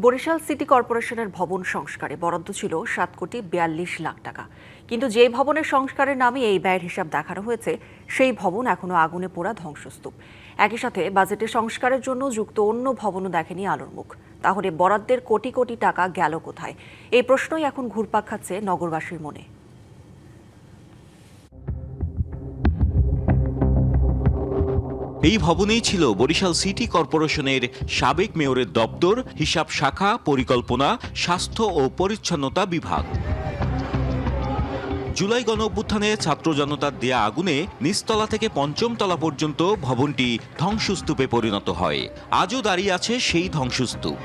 Barishal city কর্পোরেশনের ভবন সংস্কারে বরাদ্দ ছিল 7,42,00,000 টাকা, কিন্তু যে ভবনের সংস্কারের নামে এই ব্যয়ের হিসাব দেখানো হয়েছে সেই ভবন এখনো আগুনে পোড়া ধ্বংসস্তূপ। একই সাথে বাজেটে সংস্কারের জন্য যুক্ত অন্য ভবনও দেখেনি আলোর মুখ। তাহলে বরাদ্দের কোটি কোটি টাকা গেল কোথায়? এই প্রশ্নই এখন ঘুরপাক খাচ্ছে নগরবাসীর মনে। এই ভবনেই ছিল বরিশাল সিটি কর্পোরেশনের সাবেক মেয়রের দপ্তর, হিসাব শাখা, পরিকল্পনা, স্বাস্থ্য ও পরিচ্ছন্নতা বিভাগ। জুলাই গণঅভ্যুত্থানে ছাত্র জনতার দেয়া আগুনে নিচতলা থেকে পঞ্চম তলা পর্যন্ত ভবনটি ধ্বংসস্তূপে পরিণত হয়। আজও দাঁড়িয়ে আছে সেই ধ্বংসস্তূপ।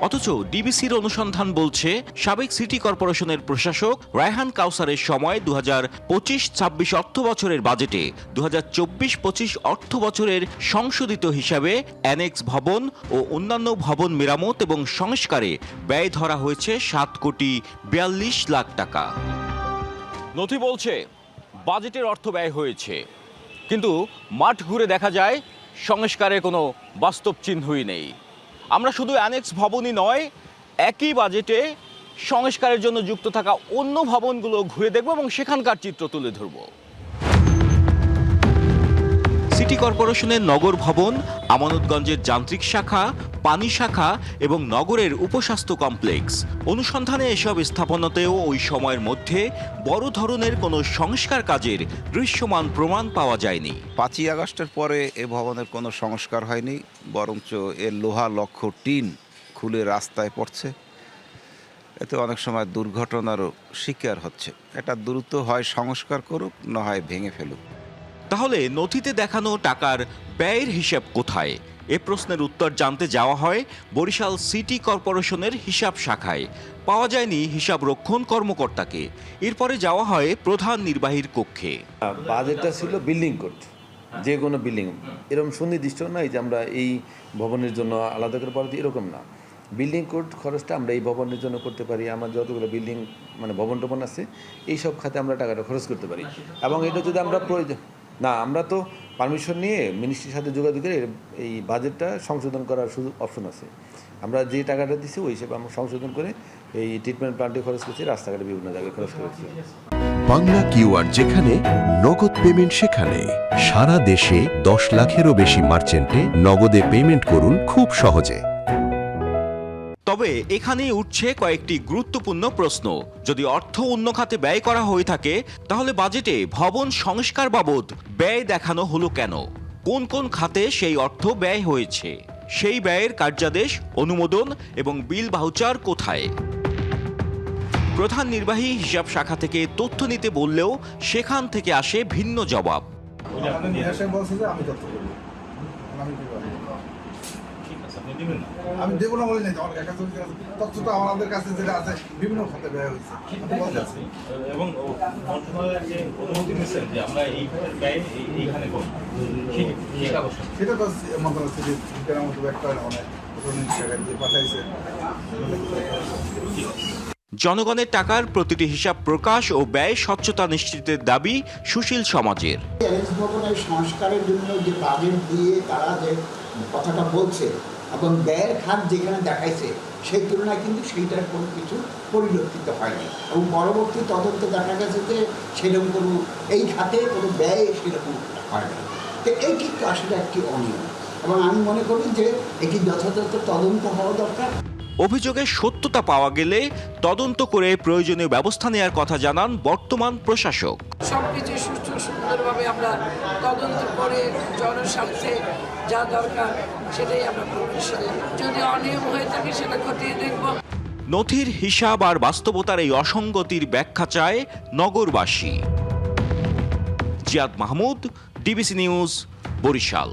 অথচ ডিবিসির অনুসন্ধান বলছে, সাবেক সিটি কর্পোরেশনের প্রশাসক রায়হান কাউসারের সময় 2025-26 অর্থ বছরের বাজেটে 2024-25 অর্থ বছরের সংশোধিত হিসাবে অ্যানেক্স ভবন ও অন্যান্য ভবন মেরামত এবং সংস্কারে ব্যয় ধরা হয়েছে 7,42,00,000 টাকা। নথি বলছে বাজেটের অর্থ ব্যয় হয়েছে, কিন্তু মাঠ ঘুরে দেখা যায় সংস্কারের কোনো বাস্তব চিহ্নই নেই। আমরা শুধু অ্যানেক্স ভবনই নয়, একই বাজেটে সংস্কারের জন্য যুক্ত থাকা অন্য ভবনগুলো ঘুরে দেখব এবং সেখানকার চিত্র তুলে ধরব। সিটি কর্পোরেশনের নগর ভবন, আমানতগঞ্জের যান্ত্রিক শাখা, পানি শাখা এবং নগরের উপস্বাস্থ্য কমপ্লেক্স। অনুসন্ধানে এসব স্থাপনাতেও ওই সময়ের মধ্যে বড় ধরনের কোনো সংস্কার কাজের দৃশ্যমান প্রমাণ পাওয়া যায়নি। 5ই আগস্টের পরে এ ভবনের কোনো সংস্কার হয়নি, বরঞ্চ এর লোহা লক্ষ টিন খুলে রাস্তায় পড়ছে। এতে অনেক সময় দুর্ঘটনারও শিকার হচ্ছে। এটা দ্রুত হয় সংস্কার করুক, না হয় ভেঙে ফেলুক। তাহলে নথিতে দেখানো টাকার ব্যয়ের হিসাব কোথায়? এ প্রশ্নের উত্তর জানতে যাওয়া হয় বরিশাল সিটি কর্পোরেশনের হিসাব শাখায়। পাওয়া যায়নি হিসাব রক্ষণ কর্মকর্তাকে। এরপরে যাওয়া হয় প্রধান নির্বাহীর কক্ষে। বাজেটটা ছিল বিল্ডিং কোড, যে কোনো বিল্ডিং এরকম সুনির্দিষ্ট নাই যে আমরা এই ভবনের জন্য আলাদা করে বরাদ্দ, এরকম না। বিল্ডিং কোড খরচটা আমরা এই ভবনের জন্য করতে পারি। আমার যতগুলো বিল্ডিং ভবন টবন আছে, এই সব খাতে আমরা টাকাটা খরচ করতে পারি। এবং এটা যদি আমরা প্রয়োজন না, আমরা তো পারমিশন নিয়ে মিনিস্ট্রির সাথে যোগাযোগ করে এই বাজেটটা সংশোধন করার সুযোগ অপশন আছে। আমরা যে টাকাটা দিচ্ছি ওই হিসেবে আমরা সংশোধন করে এই ট্রিটমেন্ট প্লান্টে খরচ করছি, রাস্তাঘাটে বিভিন্ন জায়গায় খরচ করেছি। বাংলা কিউআর যেখানে, নগদ পেমেন্ট সেখানে। সারা দেশে 10 লাখেরও বেশি মার্চেন্টে নগদে পেমেন্ট করুন খুব সহজে। তবে এখানেই উঠছে কয়েকটি গুরুত্বপূর্ণ প্রশ্ন। যদি অর্থ অন্য খাতে ব্যয় করা হয়ে থাকে, তাহলে বাজেটে ভবন সংস্কার বাবদ ব্যয় দেখানো হলো কেন? কোন কোন খাতে সেই অর্থ ব্যয় হয়েছে? সেই ব্যয়ের কার্যাদেশ, অনুমোদন এবং বিল ভাউচার কোথায়? প্রধান নির্বাহী হিসাব শাখা থেকে তথ্য নিতে বললেও সেখান থেকে আসে ভিন্ন জবাব। আমি দেবো না বলি নাই, তথ্যটা আমাদের কাছে যেটা আছে বিভিন্ন খাতে ব্যয় হয়েছে এবং মন্ত্রণালয়ের যে অনুমতি নিয়েছেন যে আমরা এই ব্যয় এইখানে করব, সেটা তো মন্ত্রণালয় মতো একটা অনেক টাকা দিয়ে পাঠাইছে। জনগণের টাকার প্রতিটি হিসাব প্রকাশ ও ব্যয় স্বচ্ছতা নিশ্চিতের দাবি সুশীল সমাজের। ভবনের সংস্কারের জন্য যে বাজেট দিয়ে তারা যে কথাটা বলছে এবং ব্যয়ের খাত যেখানে দেখাইছে সেই তুলনায় কিন্তু সেইটার কোনো কিছু পরিলক্ষিত হয়নি এবং পরবর্তী তদন্তে দেখা গেছে যে সেরকম কোনো এই খাতে কোনো ব্যয় সেরকম হয়নি। তো এই কিন্তু আসলে একটি অনিয়ম এবং আমি মনে করি যে এটি যথাযথ তদন্ত হওয়া দরকার। অভিযোগের সত্যতা পাওয়া গেলে তদন্ত করে প্রয়োজনীয় ব্যবস্থা নেওয়ার কথা জানান বর্তমান প্রশাসক। সবকিছু সুষ্ঠু সুন্দরভাবে আমরা তদন্ত করে জনস্বার্থে যা দরকার সেটাই আমরা করব। যদি অনিয়ম হয়ে থাকে সেটা খতিয়ে দেখব। নথির হিসাব আর বাস্তবতার এই অসঙ্গতির ব্যাখ্যা চায় নগরবাসী। Ziad Mahmud, DBC news, Barishal.